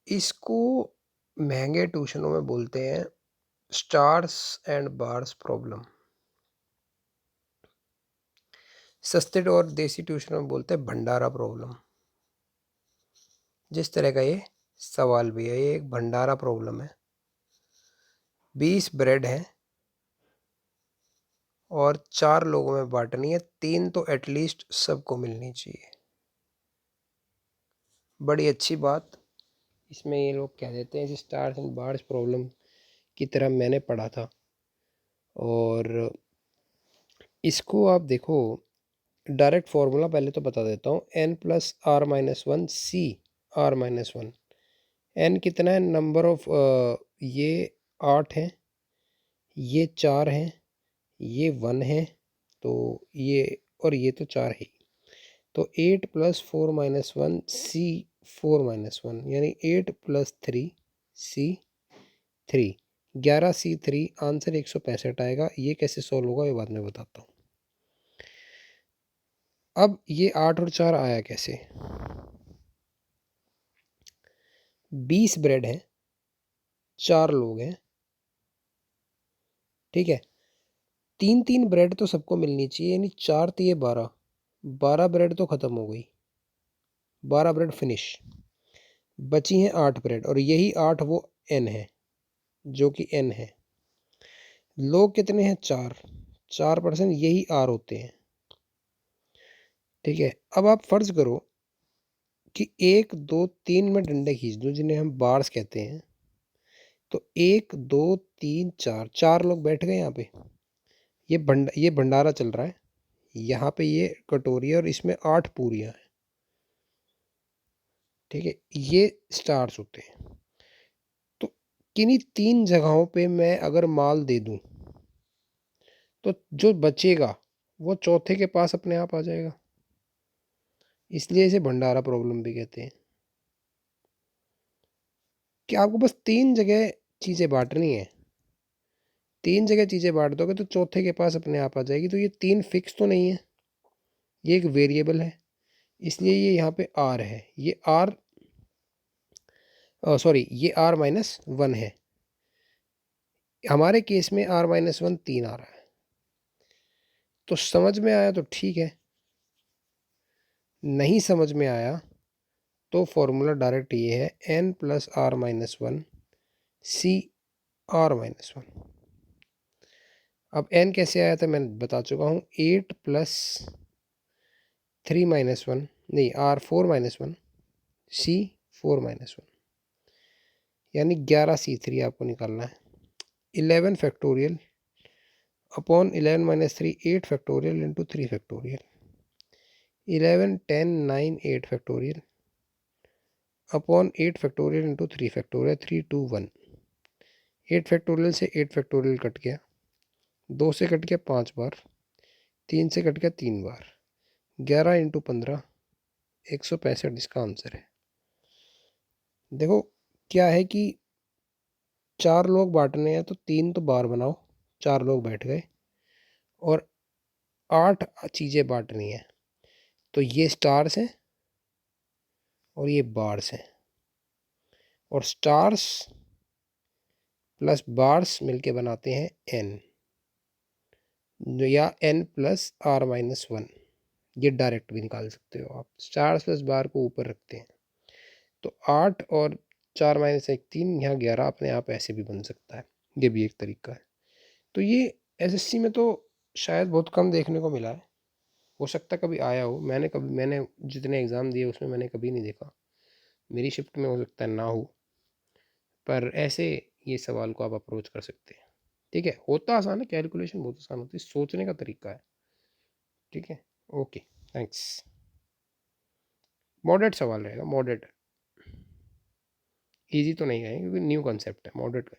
इसको महंगे ट्यूशनों में बोलते हैं स्टार्स एंड बार्स प्रॉब्लम। सस्ते और देसी ट्यूशनों में बोलते हैं भंडारा प्रॉब्लम। जिस तरह का ये सवाल भी है, ये एक भंडारा प्रॉब्लम है। 20 ब्रेड है और 4 लोगों में बांटनी है, 3 तो एटलीस्ट सबको मिलनी चाहिए। बड़ी अच्छी बात। इसमें ये लोग कह देते हैं स्टार्स एंड बार्स प्रॉब्लम की तरह मैंने पढ़ा था। और इसको आप देखो, डायरेक्ट फॉर्मूला पहले तो बता देता हूँ। n plus r minus one C r minus one. N कितना है? नंबर ऑफ ये 8 है, ये 4 है, ये 1 है, तो ये और ये तो 4 है। तो 8 plus 4 minus one C 4 minus one, यानी 8 प्लस 3 सी 3। 11C3 आंसर 165 आएगा। ये कैसे सॉल्व होगा ये बाद में बताता हूँ। अब ये 8 और 4 आया कैसे? 20 ब्रेड हैं, 4 लोग हैं, ठीक है। 3 ब्रेड तो सबको मिलनी चाहिए, यानी 4 तो ये 12 ब्रेड तो ख़त्म हो गई। 12 ब्रेड फिनिश। बची हैं 8 ब्रेड और यही 8 वो n है, जो कि n है। लोग कितने हैं? 4%, यही r होते हैं, ठीक है। अब आप फर्ज करो कि 1 2 3 में डंडे खींच दूं, जिन्हें हम बार्स कहते हैं। तो 1 2 3 4, 4 लोग बैठ गए यहाँ पे। ये भंडारा चल रहा है। यहाँ पे ये कटोरी है और इसमें 8 पूरियाँ हैं, ठीक है। ये स्टार्स होते हैं। तो किन्हीं 3 जगहों पे मैं अगर माल दे दूं तो जो बचेगा वो चौथे के पास अपने आप आ जाएगा। इसलिए इसे भंडारा प्रॉब्लम भी कहते हैं। कि आपको बस 3 जगह चीज़ें बांटनी है। 3 जगह चीज़ें बांट दोगे तो चौथे के पास अपने आप आ जाएगी। तो ये 3 फिक्स तो नहीं है, ये एक वेरिएबल है, इसलिए ये यहाँ पे आर है। ये आर सॉरी, ये आर माइनस वन है। हमारे केस में आर माइनस वन 3 आ रहा है। तो समझ में आया तो ठीक है, नहीं समझ में आया तो फॉर्मूला डायरेक्ट ये है, n plus r minus one C r minus one. अब n कैसे आया था मैं बता चुका हूँ। 8 प्लस 3 माइनस वन, नहीं, r 4 minus one C 4 minus one, यानी 11C3 आपको निकालना है। 11 factorial upon 11 minus 3, 8 factorial into 3 factorial. 11 10 9 8 factorial upon 8 factorial into 3 factorial. 3 2 1। 8 factorial से 8 फैक्टोरियल कट गया, 2 से कट गया 5 बार, 3 से कट गया 3 बार। 11 इंटू 15, 165 इसका आंसर है। देखो क्या है कि 4 लोग बांटने हैं तो 3 तो बार बनाओ, 4 लोग बैठ गए, और 8 चीज़ें बांटनी है। तो ये स्टार्स हैं और ये बार्स हैं, और स्टार्स प्लस बार्स मिलके बनाते हैं n, या n plus r minus one. ये डायरेक्ट भी निकाल सकते हो आप। स्टार्स प्लस बार को ऊपर रखते हैं तो 8 और 4 माइनस 1 3, यहाँ 11 अपने आप ऐसे भी बन सकता है। ये भी एक तरीका है। तो ये एसएससी में तो शायद बहुत कम देखने को मिला है। हो सकता है कभी आया हो, मैंने जितने एग्ज़ाम दिए उसमें मैंने कभी नहीं देखा। मेरी शिफ्ट में हो सकता है ना हो, पर ऐसे ये सवाल को आप अप्रोच कर सकते हैं, ठीक है। होता आसान है, कैलकुलेशन बहुत आसान होती है, सोचने का तरीका है, ठीक है। Okay, thanks. मॉडरेट सवाल रहेगा, मॉडरेट, इजी तो नहीं है क्योंकि न्यू कॉन्सेप्ट है, मॉडरेट।